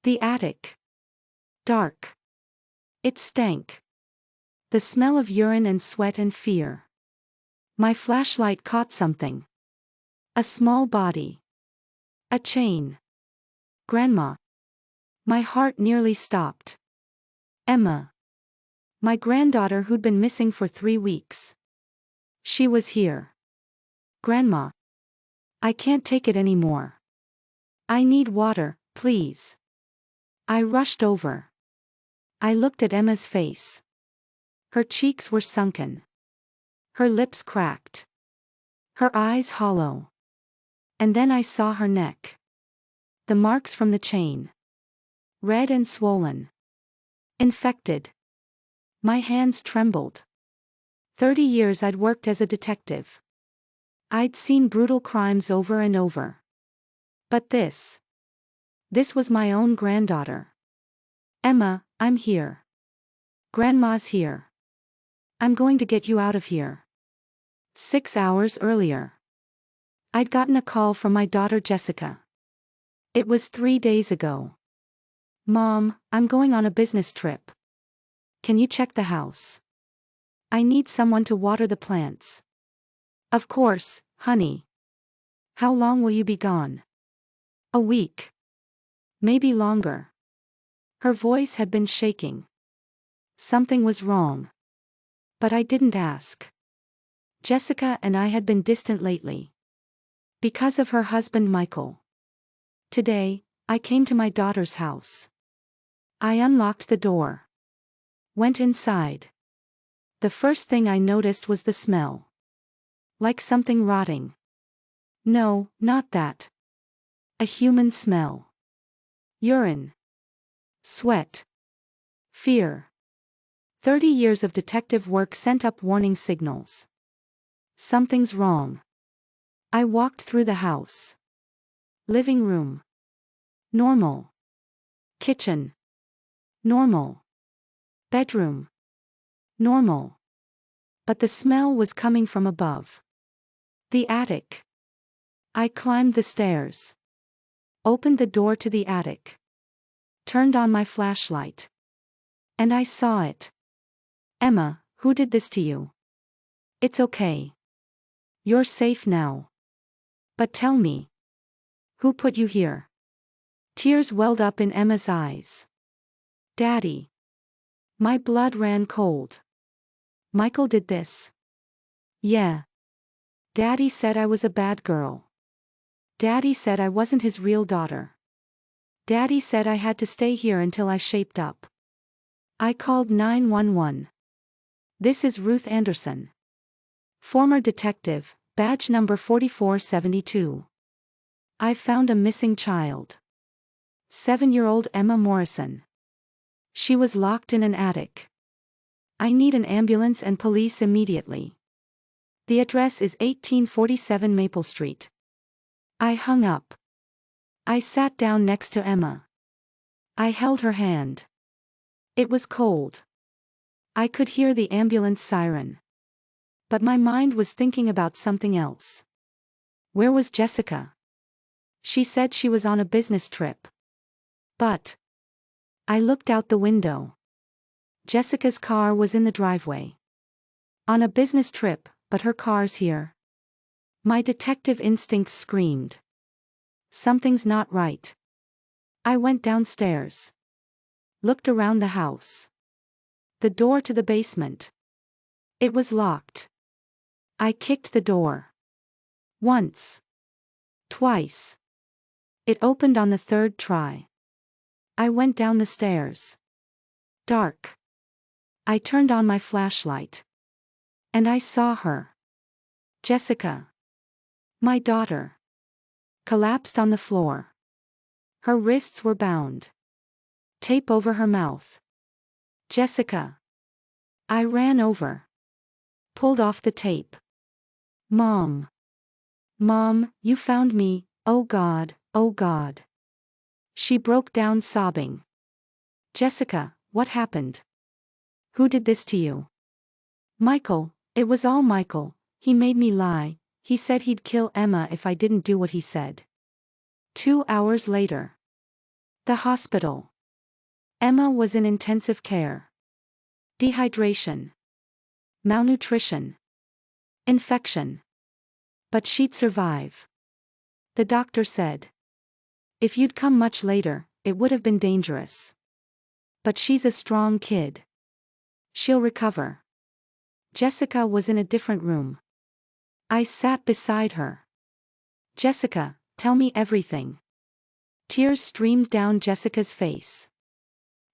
The attic. Dark. It stank. The smell of urine and sweat and fear. My flashlight caught something. A small body. A chain. Grandma. My heart nearly stopped. Emma. My granddaughter who'd been missing for 3 weeks. She was here. Grandma. I can't take it anymore. I need water, please. I rushed over. I looked at Emma's face. Her cheeks were sunken. Her lips cracked. Her eyes hollow. And then I saw her neck. The marks from the chain. Red and swollen. Infected. My hands trembled. 30 years I'd worked as a detective. I'd seen brutal crimes over and over. But this was my own granddaughter. Emma, I'm here. Grandma's here. I'm going to get you out of here. 6 hours earlier. I'd gotten a call from my daughter Jessica. It was 3 days ago. Mom, I'm going on a business trip. Can you check the house? I need someone to water the plants. Of course, honey. How long will you be gone? A week. Maybe longer. Her voice had been shaking. Something was wrong. But I didn't ask. Jessica and I had been distant lately. Because of her husband Michael. Today, I came to my daughter's house. I unlocked the door. Went inside. The first thing I noticed was the smell. Like something rotting. No, not that. A human smell. Urine. Sweat. Fear. 30 years of detective work sent up warning signals. Something's wrong. I walked through the house. Living room. Normal. Kitchen. Normal. Bedroom. Normal. But the smell was coming from above. The attic. I climbed the stairs. Opened the door to the attic. Turned on my flashlight. And I saw it. Emma, who did this to you? It's okay. You're safe now. But tell me. Who put you here? Tears welled up in Emma's eyes. Daddy. My blood ran cold. Michael did this. Yeah. Daddy said I was a bad girl. Daddy said I wasn't his real daughter. Daddy said I had to stay here until I shaped up. I called 911. This is Ruth Anderson. Former detective, badge number 4472. I found a missing child. 7-year-old Emma Morrison. She was locked in an attic. I need an ambulance and police immediately. The address is 1847 Maple Street. I hung up. I sat down next to Emma. I held her hand. It was cold. I could hear the ambulance siren. But my mind was thinking about something else. Where was Jessica? She said she was on a business trip. But I looked out the window. Jessica's car was in the driveway. On a business trip, but her car's here. My detective instincts screamed. Something's not right. I went downstairs. Looked around the house. The door to the basement. It was locked. I kicked the door. Once. Twice. It opened on the 3rd try. I went down the stairs. Dark. I turned on my flashlight. And I saw her. Jessica. My daughter. Collapsed on the floor. Her wrists were bound. Tape over her mouth. Jessica. I ran over. Pulled off the tape. Mom. Mom, you found me, oh God, oh God. She broke down sobbing. Jessica, what happened? Who did this to you? Michael, it was all Michael. He made me lie. He said he'd kill Emma if I didn't do what he said. 2 hours later. The hospital. Emma was in intensive care. Dehydration. Malnutrition. Infection. But she'd survive. The doctor said. If you'd come much later, it would have been dangerous. But she's a strong kid. She'll recover. Jessica was in a different room. I sat beside her. Jessica, tell me everything. Tears streamed down Jessica's face.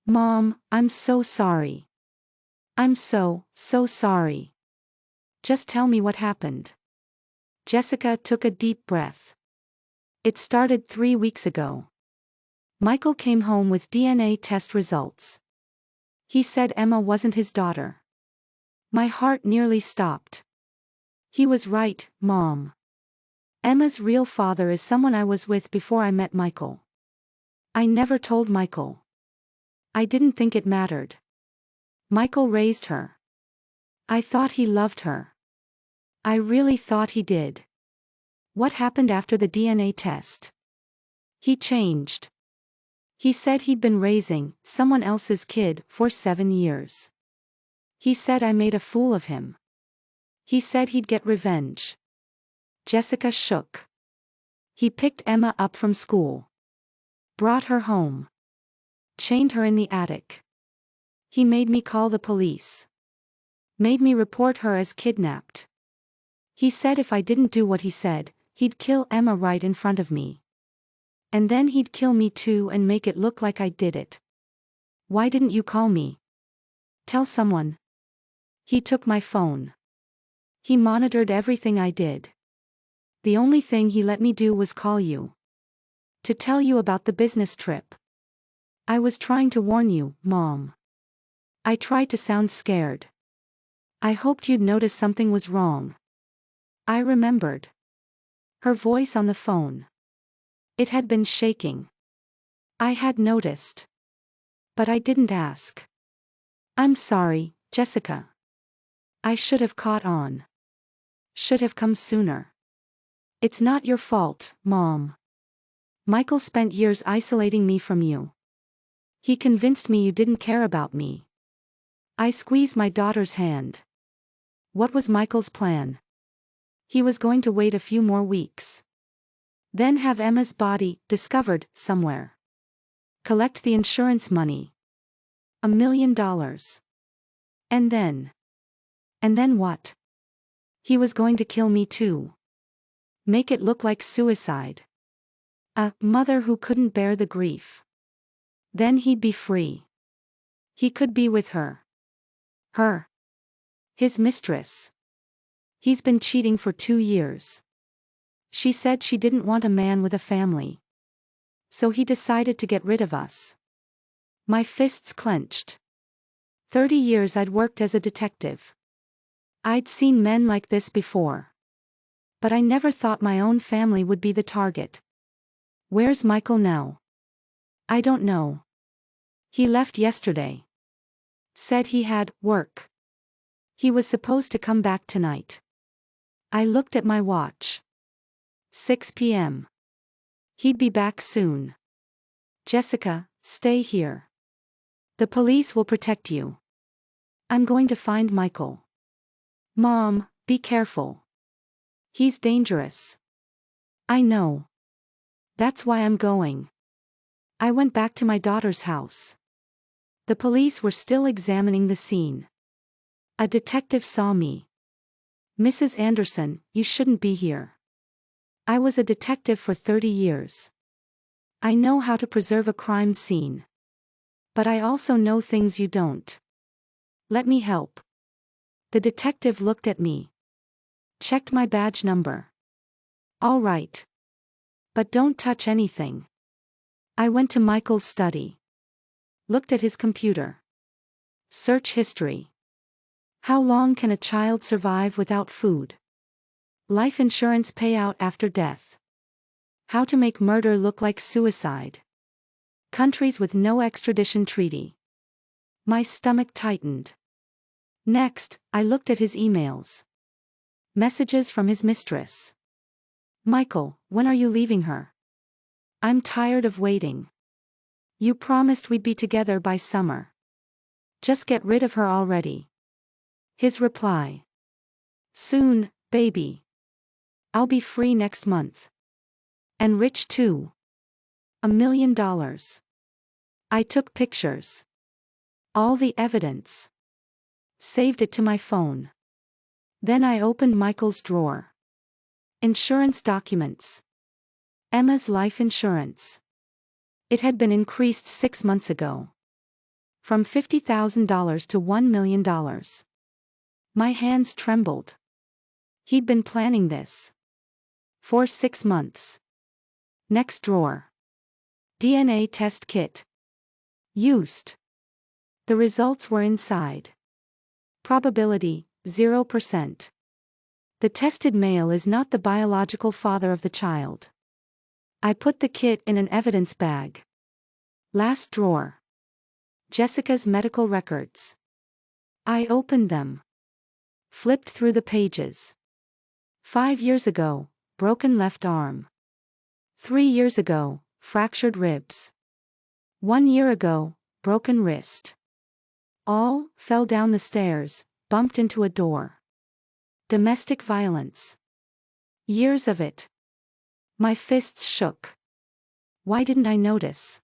Mom, I'm so sorry. I'm so sorry. Just tell me what happened. Jessica took a deep breath. It started 3 weeks ago. Michael came home with DNA test results. He said Emma wasn't his daughter. My heart nearly stopped. He was right, Mom. Emma's real father is someone I was with before I met Michael. I never told Michael. I didn't think it mattered. Michael raised her. I thought he loved her. I really thought he did. What happened after the DNA test? He changed. He said he'd been raising someone else's kid for 7 years. He said I made a fool of him. He said he'd get revenge. Jessica shook. He picked Emma up from school. Brought her home. Chained her in the attic. He made me call the police. Made me report her as kidnapped. He said if I didn't do what he said, he'd kill Emma right in front of me. And then he'd kill me too and make it look like I did it. Why didn't you call me? Tell someone. He took my phone. He monitored everything I did. The only thing he let me do was call you. To tell you about the business trip. I was trying to warn you, Mom. I tried to sound scared. I hoped you'd notice something was wrong. I remembered. Her voice on the phone. It had been shaking. I had noticed. But I didn't ask. I'm sorry, Jessica. I should have caught on. Should have come sooner. It's not your fault, Mom. Michael spent years isolating me from you. He convinced me you didn't care about me. I squeezed my daughter's hand. What was Michael's plan? He was going to wait a few more weeks. Then have Emma's body discovered somewhere. Collect the insurance money. $1 million. And then? And then what? He was going to kill me too. Make it look like suicide. A mother who couldn't bear the grief. Then he'd be free. He could be with her. Her. His mistress. He's been cheating for 2 years. She said she didn't want a man with a family. So he decided to get rid of us. My fists clenched. 30 years I'd worked as a detective. I'd seen men like this before. But I never thought my own family would be the target. Where's Michael now? I don't know. He left yesterday. Said he had work. He was supposed to come back tonight. I looked at my watch. 6 p.m. He'd be back soon. Jessica, stay here. The police will protect you. I'm going to find Michael. Mom, be careful. He's dangerous. I know. That's why I'm going. I went back to my daughter's house. The police were still examining the scene. A detective saw me. Mrs. Anderson, you shouldn't be here. I was a detective for 30 years. I know how to preserve a crime scene. But I also know things you don't. Let me help. The detective looked at me. Checked my badge number. All right. But don't touch anything. I went to Michael's study. Looked at his computer. Search history. How long can a child survive without food? Life insurance payout after death. How to make murder look like suicide. Countries with no extradition treaty. My stomach tightened. Next, I looked at his emails. Messages from his mistress. Michael, when are you leaving her? I'm tired of waiting. You promised we'd be together by summer. Just get rid of her already. His reply. Soon, baby. I'll be free next month. And rich too. $1 million. I took pictures. All the evidence. Saved it to my phone. Then I opened Michael's drawer. Insurance documents. Emma's life insurance. It had been increased 6 months ago. From $50,000 to $1 million. My hands trembled. He'd been planning this. For 6 months. Next drawer. DNA test kit. Used. The results were inside. Probability, 0%. The tested male is not the biological father of the child. I put the kit in an evidence bag. Last drawer. Jessica's medical records. I opened them. Flipped through the pages. 5 years ago, broken left arm. 3 years ago, fractured ribs. 1 year ago, broken wrist. All fell down the stairs, bumped into a door. Domestic violence. Years of it. My fists shook. Why didn't I notice?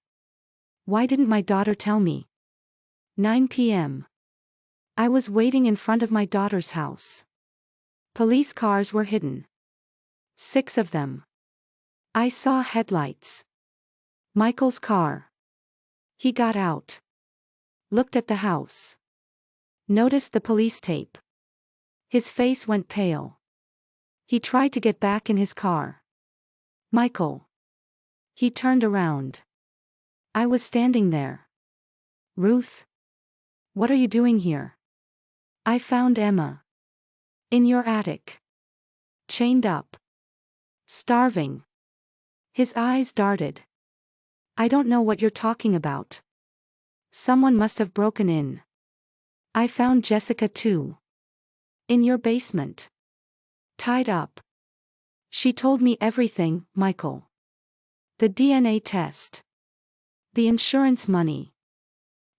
Why didn't my daughter tell me? 9 p.m. I was waiting in front of my daughter's house. Police cars were hidden. 6 of them. I saw headlights. Michael's car. He got out. Looked at the house. Noticed the police tape. His face went pale. He tried to get back in his car. Michael. He turned around. I was standing there. Ruth? What are you doing here? I found Emma. In your attic. Chained up. Starving. His eyes darted. I don't know what you're talking about. Someone must have broken in. I found Jessica too. In your basement. Tied up. She told me everything, Michael. The DNA test. The insurance money.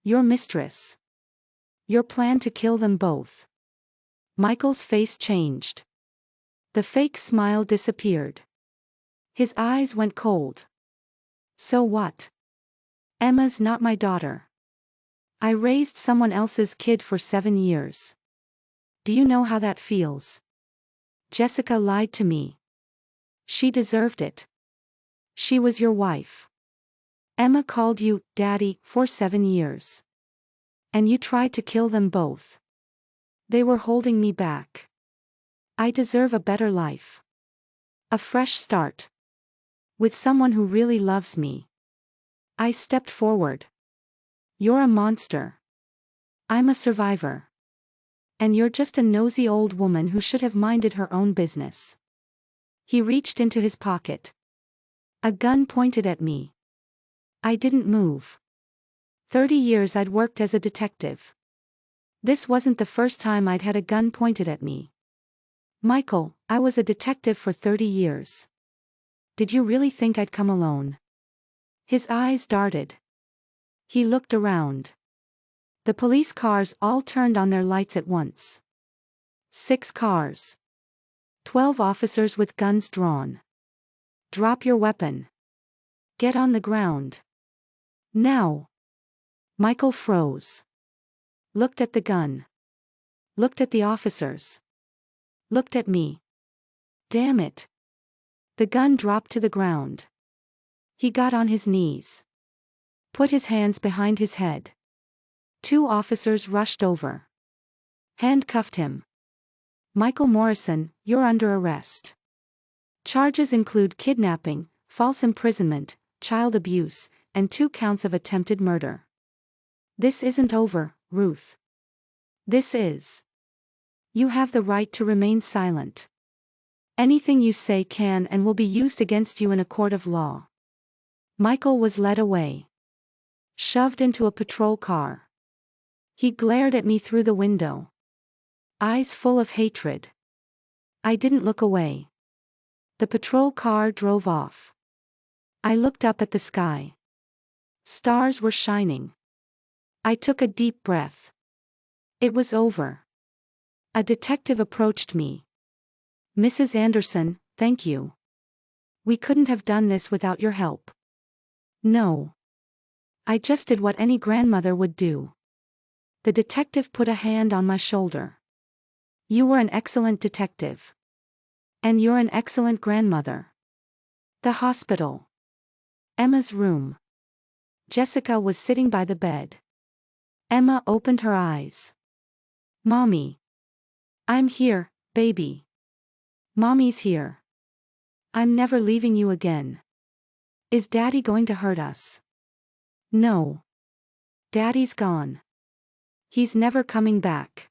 Your mistress. Your plan to kill them both. Michael's face changed. The fake smile disappeared. His eyes went cold. So what? Emma's not my daughter. I raised someone else's kid for 7 years. Do you know how that feels? Jessica lied to me. She deserved it. She was your wife. Emma called you Daddy for 7 years. And you tried to kill them both. They were holding me back. I deserve a better life. A fresh start. With someone who really loves me. I stepped forward. You're a monster. I'm a survivor. And you're just a nosy old woman who should have minded her own business. He reached into his pocket. A gun pointed at me. I didn't move. 30 years I'd worked as a detective. This wasn't the first time I'd had a gun pointed at me. Michael, I was a detective for 30 years. Did you really think I'd come alone? His eyes darted. He looked around. The police cars all turned on their lights at once. 6 cars. 12 officers with guns drawn. Drop your weapon. Get on the ground. Now. Michael froze. Looked at the gun. Looked at the officers. Looked at me. Damn it. The gun dropped to the ground. He got on his knees. Put his hands behind his head. 2 officers rushed over. Handcuffed him. Michael Morrison, you're under arrest. Charges include kidnapping, false imprisonment, child abuse, and 2 counts of attempted murder. This isn't over, Ruth. This is. You have the right to remain silent. Anything you say can and will be used against you in a court of law. Michael was led away. Shoved into a patrol car. He glared at me through the window. Eyes full of hatred. I didn't look away. The patrol car drove off. I looked up at the sky. Stars were shining. I took a deep breath. It was over. A detective approached me. "Mrs. Anderson, thank you. We couldn't have done this without your help." "No. I just did what any grandmother would do." The detective put a hand on my shoulder. "You were an excellent detective. And you're an excellent grandmother." The hospital. Emma's room. Jessica was sitting by the bed. Emma opened her eyes. "Mommy. I'm here, baby. Mommy's here. I'm never leaving you again. Is Daddy going to hurt us?" "No. Daddy's gone. He's never coming back.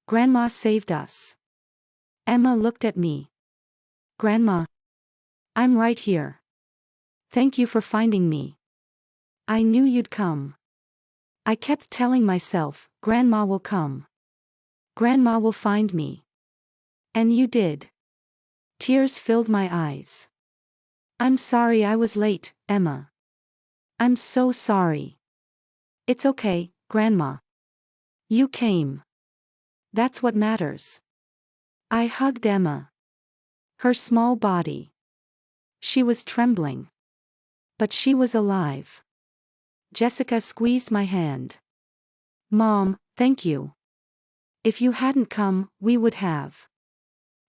Grandma saved us." Emma looked at me. "Grandma. I'm right here. Thank you for finding me. I knew you'd come. I kept telling myself, Grandma will come. Grandma will find me. And you did." Tears filled my eyes. "I'm sorry I was late, Emma. I'm so sorry." "It's okay, Grandma. You came. That's what matters." I hugged Emma. Her small body. She was trembling. But she was alive. Jessica squeezed my hand. "Mom, thank you. If you hadn't come, we would have."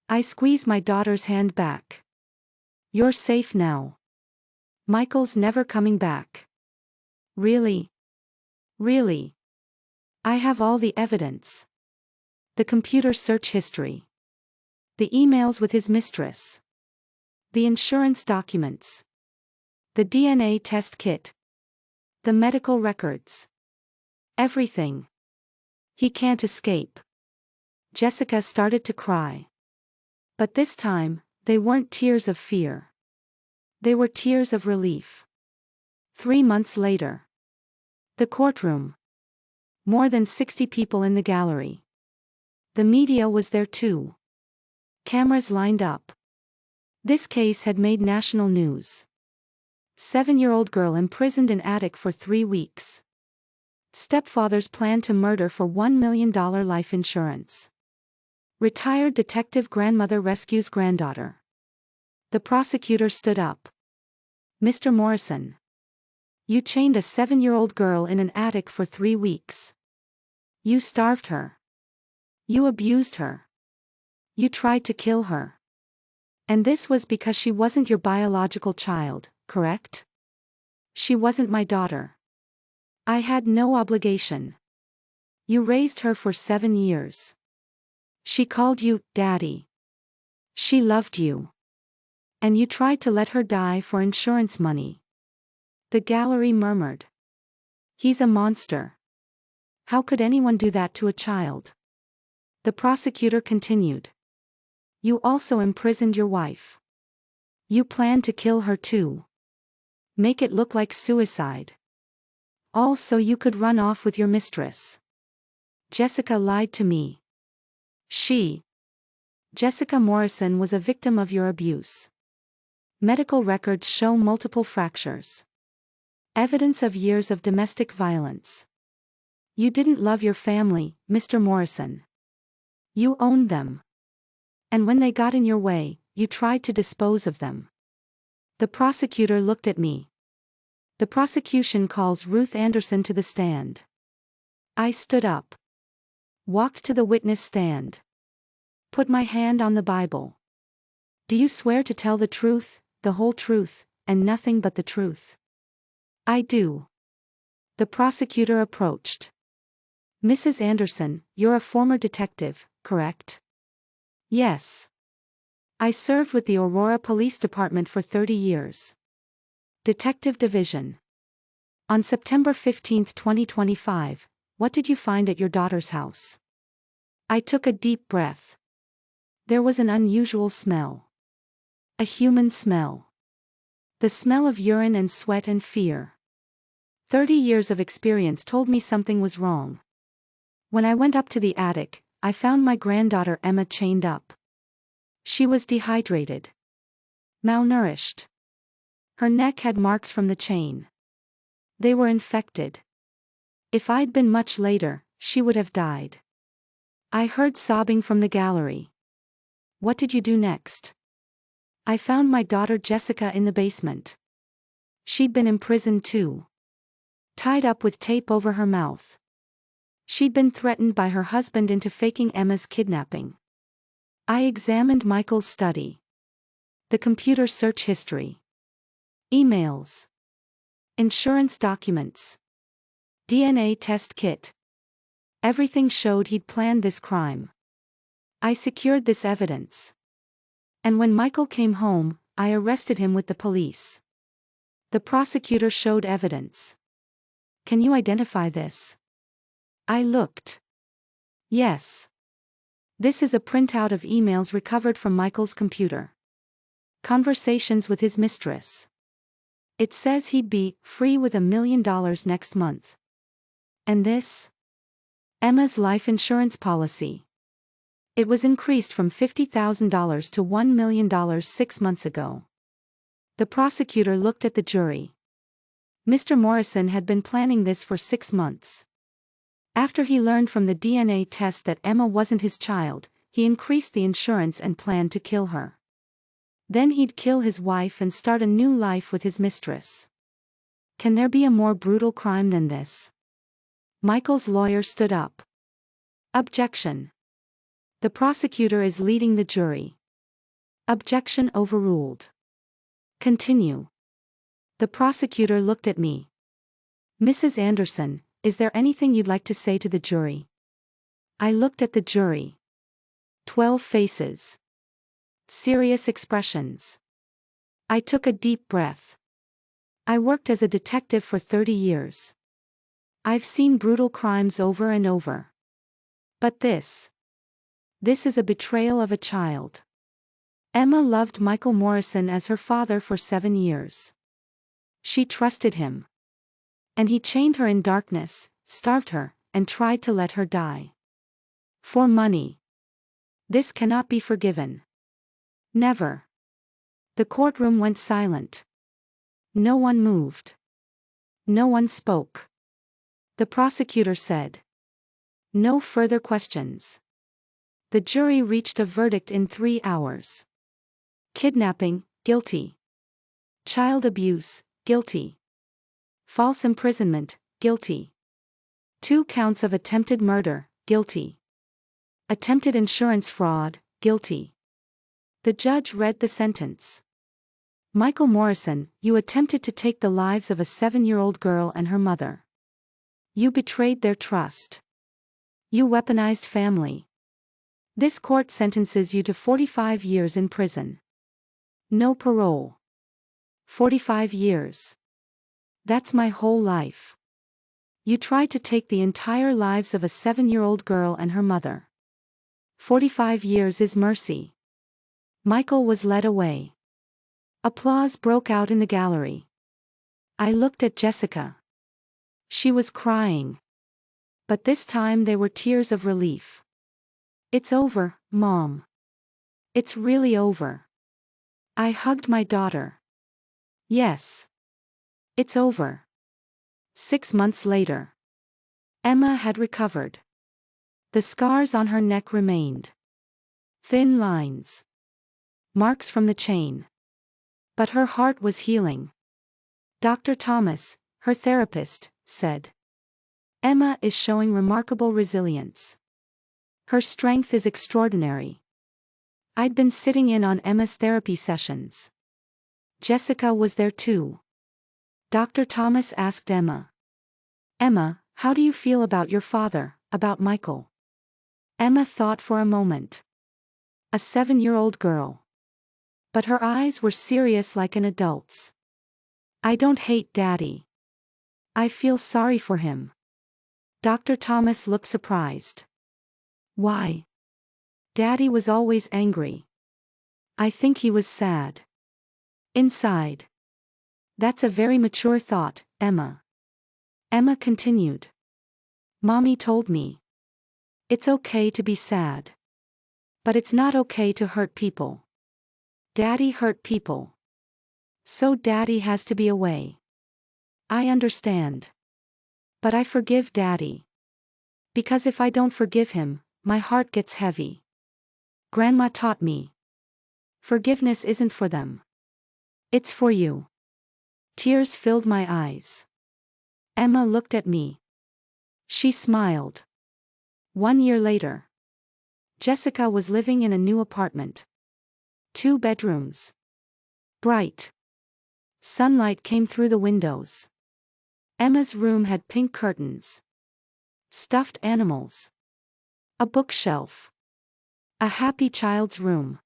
I squeezed my daughter's hand back. "You're safe now. Michael's never coming back." "Really? Really? I have all the evidence. The computer search history. The emails with his mistress. The insurance documents. The DNA test kit. The medical records. Everything. He can't escape." Jessica started to cry. But this time, they weren't tears of fear. They were tears of relief. 3 months later. The courtroom. More than 60 people in the gallery. The media was there too. Cameras lined up. This case had made national news. 7-year-old girl imprisoned in attic for 3 weeks. Stepfather's plan to murder for $1 million life insurance. Retired detective grandmother rescues granddaughter. The prosecutor stood up. "Mr. Morrison. You chained a 7-year-old girl in an attic for 3 weeks. You starved her. You abused her. You tried to kill her. And this was because she wasn't your biological child, correct?" "She wasn't my daughter. I had no obligation. You raised her for 7 years. She called you, Daddy. She loved you. And you tried to let her die for insurance money." The gallery murmured. "He's a monster. How could anyone do that to a child?" The prosecutor continued. "You also imprisoned your wife. You planned to kill her too. Make it look like suicide. All so you could run off with your mistress. Jessica lied to me. Jessica Morrison was a victim of your abuse. Medical records show multiple fractures. Evidence of years of domestic violence. You didn't love your family, Mr. Morrison. You owned them. And when they got in your way, you tried to dispose of them." The prosecutor looked at me. The prosecution calls Ruth Anderson to the stand. I stood up. Walked to the witness stand. Put my hand on the Bible. "Do you swear to tell the truth, the whole truth, and nothing but the truth?" "I do." The prosecutor approached. "Mrs. Anderson, you're a former detective, correct?" "Yes. I served with the Aurora Police Department for 30 years. Detective Division. On September 15, 2025, what did you find at your daughter's house?" I took a deep breath. There was an unusual smell. A human smell. The smell of urine and sweat and fear. 30 years of experience told me something was wrong. When I went up to the attic, I found my granddaughter Emma chained up. She was dehydrated. Malnourished. Her neck had marks from the chain. They were infected. If I'd been much later, she would have died. I heard sobbing from the gallery. What did you do next? I found my daughter Jessica in the basement. She'd been imprisoned too. Tied up with tape over her mouth. She'd been threatened by her husband into faking Emma's kidnapping. I examined Michael's study. The computer search history. Emails. Insurance documents. DNA test kit. Everything showed he'd planned this crime. I secured this evidence. And when Michael came home, I arrested him with the police. The prosecutor showed evidence. Can you identify this? I looked. Yes. This is a printout of emails recovered from Michael's computer. Conversations with his mistress. It says he'd be free with $1 million next month. And this? Emma's life insurance policy. It was increased from $50,000 to $1 million 6 months ago. The prosecutor looked at the jury. Mr. Morrison had been planning this for 6 months. After he learned from the DNA test that Emma wasn't his child, he increased the insurance and planned to kill her. Then he'd kill his wife and start a new life with his mistress. Can there be a more brutal crime than this? Michael's lawyer stood up. Objection. The prosecutor is leading the jury. Objection overruled. Continue. The prosecutor looked at me. Mrs. Anderson, is there anything you'd like to say to the jury? I looked at the jury. 12 faces. Serious expressions. I took a deep breath. I worked as a detective for 30 years. I've seen brutal crimes over and over. But this is a betrayal of a child. Emma loved Michael Morrison as her father for 7 years. She trusted him. And he chained her in darkness, starved her, and tried to let her die. For money. This cannot be forgiven. Never. The courtroom went silent. No one moved. No one spoke. The prosecutor said, "No further questions." The jury reached a verdict in 3 hours. Kidnapping, guilty. Child abuse, guilty. False imprisonment, guilty. 2 counts of attempted murder, guilty. Attempted insurance fraud, guilty. The judge read the sentence. Michael Morrison, you attempted to take the lives of a 7-year-old girl and her mother. You betrayed their trust. You weaponized family. This court sentences you to 45 years in prison. No parole. 45 years. That's my whole life. You tried to take the entire lives of a 7-year-old girl and her mother. 45 years is mercy. Michael was led away. Applause broke out in the gallery. I looked at Jessica. She was crying. But this time they were tears of relief. It's over, Mom. It's really over. I hugged my daughter. Yes. It's over. 6 months later. Emma had recovered. The scars on her neck remained. Thin lines. Marks from the chain. But her heart was healing. Dr. Thomas, her therapist, said, "Emma is showing remarkable resilience. Her strength is extraordinary." I'd been sitting in on Emma's therapy sessions. Jessica was there too. Dr. Thomas asked Emma, "Emma, how do you feel about your father, about Michael?" Emma thought for a moment. A 7-year-old girl. But her eyes were serious like an adult's. "I don't hate Daddy. I feel sorry for him." Dr. Thomas looked surprised. "Why?" "Daddy was always angry. I think he was sad. Inside." "That's a very mature thought, Emma." Emma continued. "Mommy told me. It's okay to be sad. But it's not okay to hurt people. Daddy hurt people. So Daddy has to be away." I understand. But I forgive Daddy. Because if I don't forgive him, my heart gets heavy. Grandma taught me. Forgiveness isn't for them. It's for you. Tears filled my eyes. Emma looked at me. She smiled. 1 year later. Jessica was living in a new apartment. 2 bedrooms. Bright. Sunlight came through the windows. Emma's room had pink curtains. Stuffed animals. A bookshelf. A happy child's room.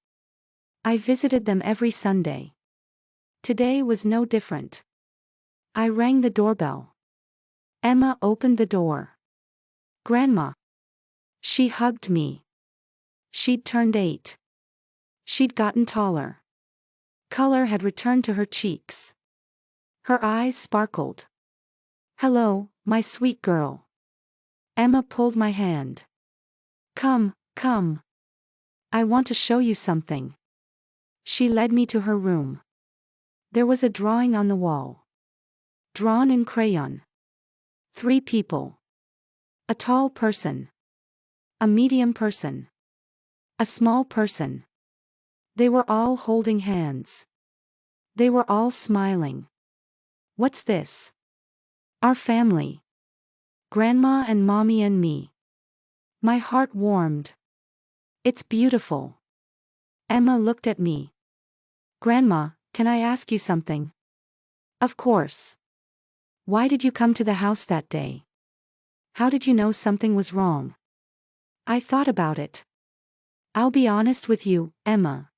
I visited them every Sunday. Today was no different. I rang the doorbell. Emma opened the door. Grandma. She hugged me. She'd turned 8. She'd gotten taller. Color had returned to her cheeks. Her eyes sparkled. Hello, my sweet girl. Emma pulled my hand. Come, come. I want to show you something. She led me to her room. There was a drawing on the wall. Drawn in crayon. 3 people. A tall person. A medium person. A small person. They were all holding hands. They were all smiling. What's this? Our family. Grandma and Mommy and me. My heart warmed. It's beautiful. Emma looked at me. Grandma, can I ask you something? Of course. Why did you come to the house that day? How did you know something was wrong? I thought about it. I'll be honest with you, Emma.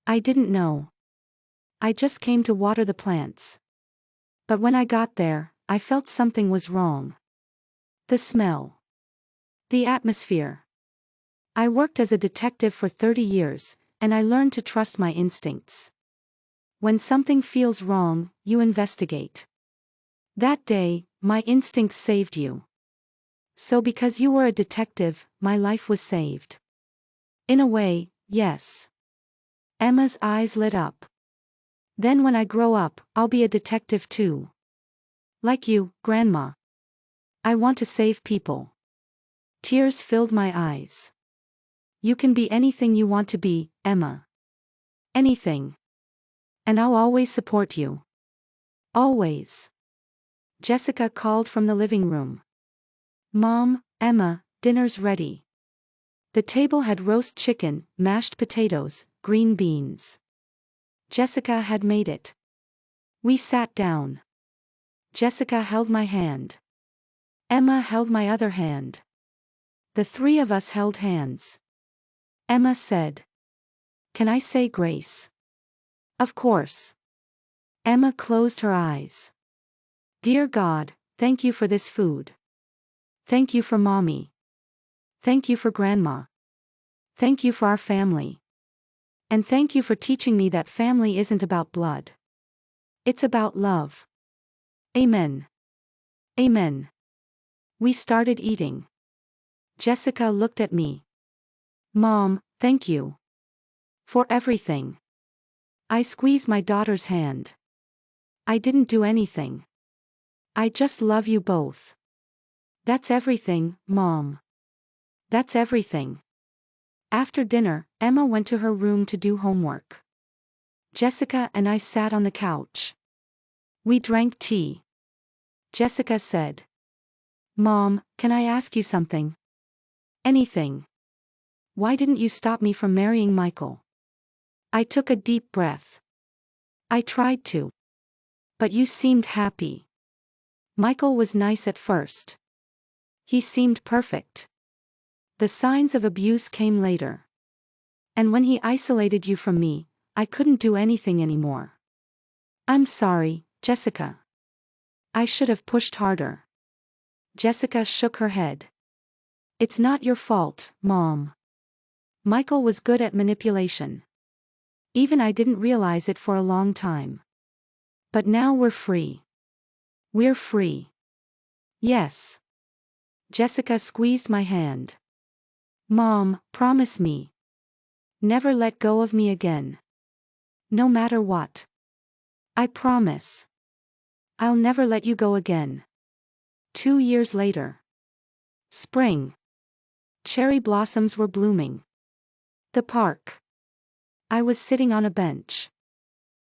I didn't know. I just came to water the plants. But when I got there, I felt something was wrong. The smell. The atmosphere. I worked as a detective for 30 years, and I learned to trust my instincts. When something feels wrong, you investigate. That day, my instincts saved you. So because you were a detective, my life was saved. In a way, yes. Emma's eyes lit up. Then when I grow up, I'll be a detective too. Like you, Grandma. I want to save people. Tears filled my eyes. You can be anything you want to be, Emma. Anything. And I'll always support you. Always. Jessica called from the living room. Mom, Emma, dinner's ready. The table had roast chicken, mashed potatoes, green beans. Jessica had made it. We sat down. Jessica held my hand. Emma held my other hand. The 3 of us held hands. Emma said, "Can I say grace?" Of course. Emma closed her eyes. Dear God, thank you for this food. Thank you for Mommy. Thank you for Grandma. Thank you for our family. And thank you for teaching me that family isn't about blood. It's about love. Amen. Amen. We started eating. Jessica looked at me. Mom, thank you. For everything. I squeezed my daughter's hand. I didn't do anything. I just love you both. That's everything, Mom. That's everything. After dinner, Emma went to her room to do homework. Jessica and I sat on the couch. We drank tea. Jessica said, Mom, can I ask you something? Anything. Why didn't you stop me from marrying Michael? I took a deep breath. I tried to. But you seemed happy. Michael was nice at first. He seemed perfect. The signs of abuse came later. And when he isolated you from me, I couldn't do anything anymore. I'm sorry, Jessica. I should have pushed harder. Jessica shook her head. It's not your fault, Mom. Michael was good at manipulation. Even I didn't realize it for a long time. But now we're free. We're free. Yes. Jessica squeezed my hand. Mom, promise me. Never let go of me again. No matter what. I promise. I'll never let you go again. 2 years later. Spring. Cherry blossoms were blooming. The park. I was sitting on a bench.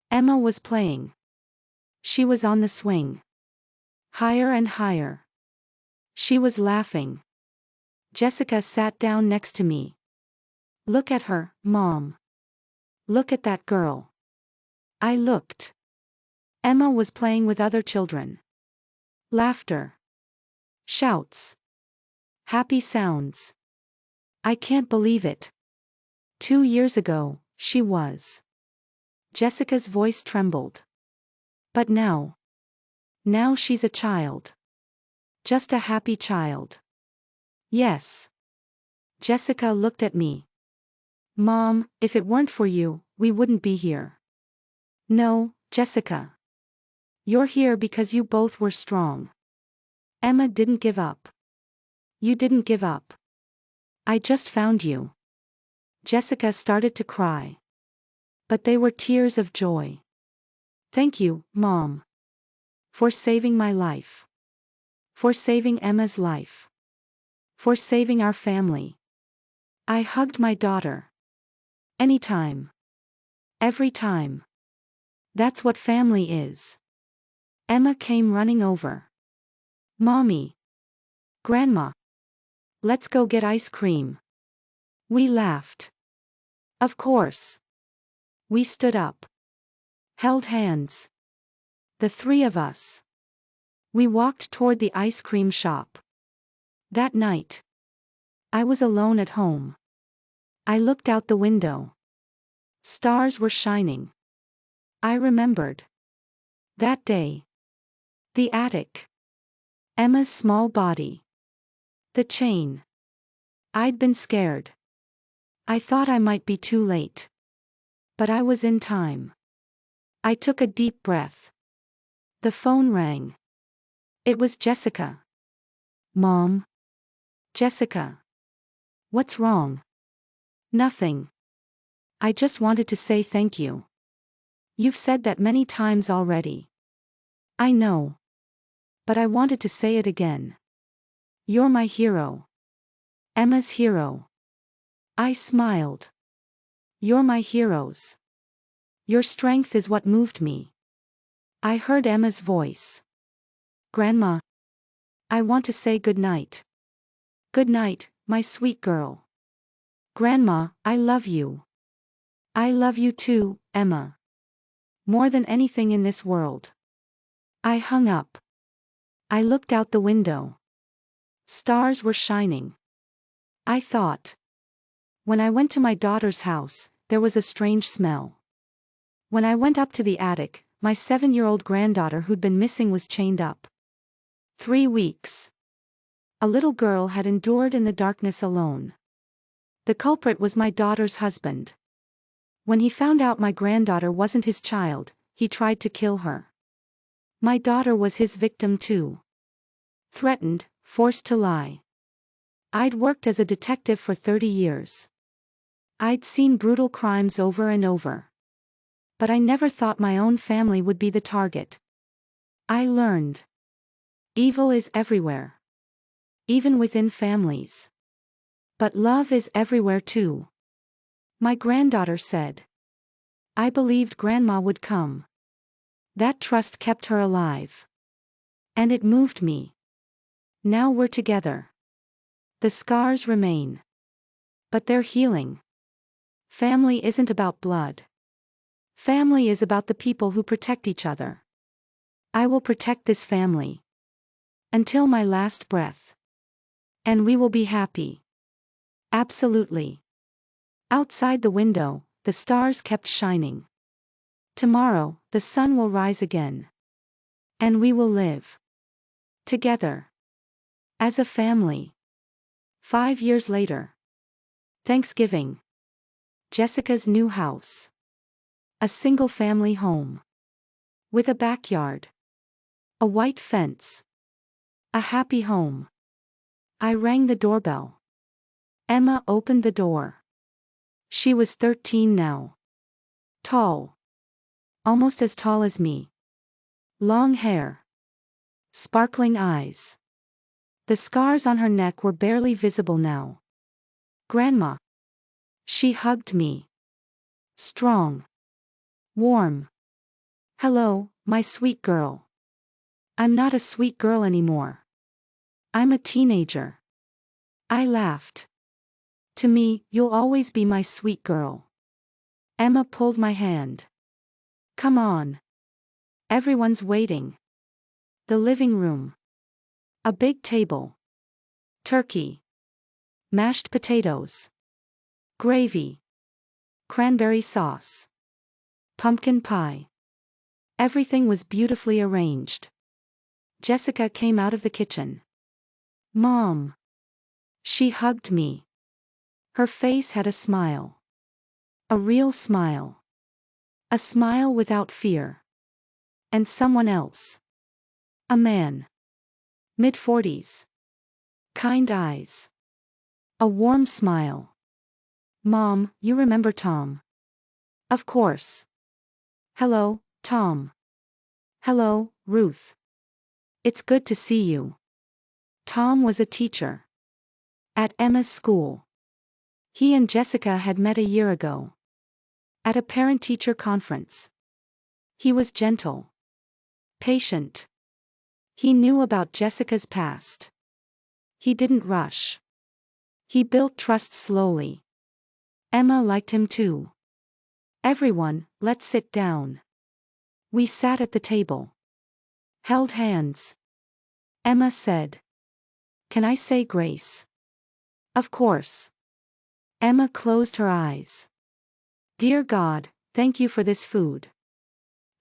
Emma was playing. She was on the swing. Higher and higher. She was laughing. Jessica sat down next to me. Look at her, Mom. Look at that girl. I looked. Emma was playing with other children. Laughter. Shouts. Happy sounds. I can't believe it. 2 years ago, she was. Jessica's voice trembled. But now. Now she's a child. Just a happy child. Yes. Jessica looked at me. Mom, if it weren't for you, we wouldn't be here. No, Jessica. You're here because you both were strong. Emma didn't give up. You didn't give up. I just found you. Jessica started to cry. But they were tears of joy. Thank you, Mom. For saving my life. For saving Emma's life. For saving our family. I hugged my daughter. Anytime. Every time. That's what family is. Emma came running over. Mommy. Grandma. Let's go get ice cream. We laughed. Of course. We stood up. Held hands. The three of us. We walked toward the ice cream shop. That night. I was alone at home. I looked out the window. Stars were shining. I remembered. That day. The attic. Emma's small body. The chain. I'd been scared. I thought I might be too late. But I was in time. I took a deep breath. The phone rang. It was Jessica. Mom. Jessica. What's wrong? Nothing. I just wanted to say thank you. You've said that many times already. I know. But I wanted to say it again. You're my hero. Emma's hero. I smiled. You're my heroes. Your strength is what moved me. I heard Emma's voice. Grandma. I want to say good night. Good night, my sweet girl. Grandma, I love you. I love you too, Emma. More than anything in this world. I hung up. I looked out the window. Stars were shining. I thought. When I went to my daughter's house, there was a strange smell. When I went up to the attic, my 7-year-old granddaughter who'd been missing was chained up. 3 weeks. A little girl had endured in the darkness alone. The culprit was my daughter's husband. When he found out my granddaughter wasn't his child, he tried to kill her. My daughter was his victim too. Threatened, forced to lie. I'd worked as a detective for 30 years. I'd seen brutal crimes over and over. But I never thought my own family would be the target. I learned. Evil is everywhere. Even within families. But love is everywhere too. My granddaughter said. I believed Grandma would come. That trust kept her alive. And it moved me. Now we're together. The scars remain. But they're healing. Family isn't about blood. Family is about the people who protect each other. I will protect this family. Until my last breath. And we will be happy. Absolutely. Outside the window, the stars kept shining. Tomorrow, the sun will rise again. And we will live. Together. As a family. 5 years later. Thanksgiving. Jessica's new house. A single-family home. With a backyard. A white fence. A happy home. I rang the doorbell. Emma opened the door. She was 13 now. Tall. Almost as tall as me. Long hair. sparkling eyes. The scars on her neck were barely visible now. Grandma. She hugged me. Strong. Warm. Hello, my sweet girl. I'm not a sweet girl anymore. I'm a teenager. I laughed. To me, you'll always be my sweet girl. Emma pulled my hand. Come on. Everyone's waiting. The living room. A big table. Turkey. Mashed potatoes. Gravy. Cranberry sauce. Pumpkin pie. Everything was beautifully arranged. Jessica came out of the kitchen. Mom. She hugged me. Her face had a smile. A real smile. A smile without fear. And someone else. A man. Mid-40s. Kind eyes. A warm smile. Mom, you remember Tom? Of course. Hello, Tom. Hello, Ruth. It's good to see you. Tom was a teacher. At Emma's school. He and Jessica had met a year ago. At a parent-teacher conference. He was gentle. Patient. He knew about Jessica's past. He didn't rush. He built trust slowly. Emma liked him too. Everyone, let's sit down. We sat at the table. Held hands. Emma said. Can I say grace? Of course. Emma closed her eyes. Dear God, thank you for this food.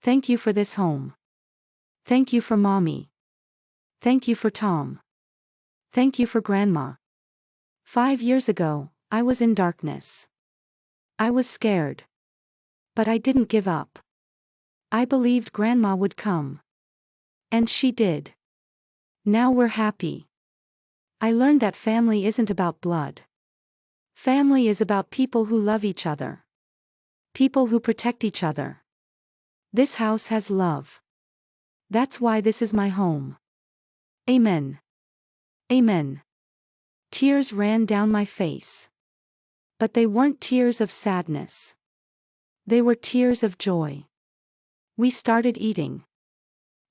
Thank you for this home. Thank you for Mommy. Thank you for Tom. Thank you for Grandma. 5 years ago, I was in darkness. I was scared. But I didn't give up. I believed Grandma would come. And she did. Now we're happy. I learned that family isn't about blood. Family is about people who love each other. People who protect each other. This house has love. That's why this is my home. Amen. Amen. Tears ran down my face. But they weren't tears of sadness. They were tears of joy. We started eating.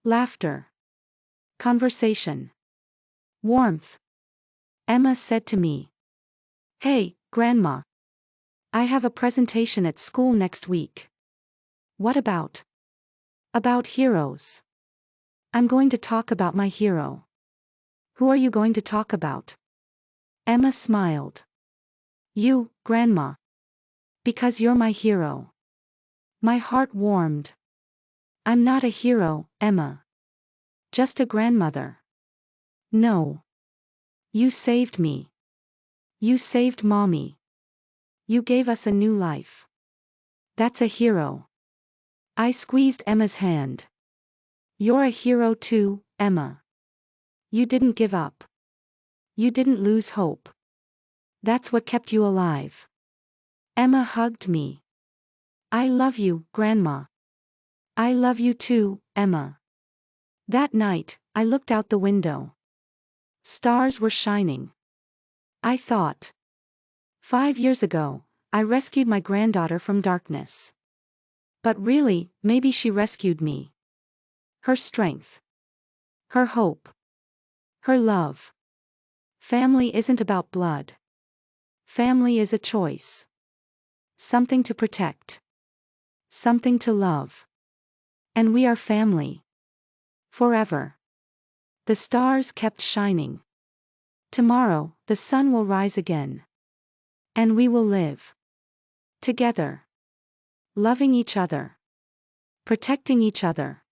Laughter. Conversation. Warmth. Emma said to me. Hey, Grandma. I have a presentation at school next week. What about? About heroes. I'm going to talk about my hero. Who are you going to talk about? Emma smiled. You, Grandma. Because you're my hero. My heart warmed. I'm not a hero, Emma. Just a grandmother. No. You saved me. You saved Mommy. You gave us a new life. That's a hero. I squeezed Emma's hand. You're a hero too, Emma. You didn't give up. You didn't lose hope. That's what kept you alive. Emma hugged me. I love you, Grandma. I love you too, Emma. That night, I looked out the window. Stars were shining. I thought. 5 years ago, I rescued my granddaughter from darkness. But really, maybe she rescued me. Her strength. Her hope. Her love. Family isn't about blood. Family is a choice. Something to protect. Something to love. And we are family. Forever. The stars kept shining. Tomorrow, the sun will rise again. And we will live. Together. Loving each other. Protecting each other.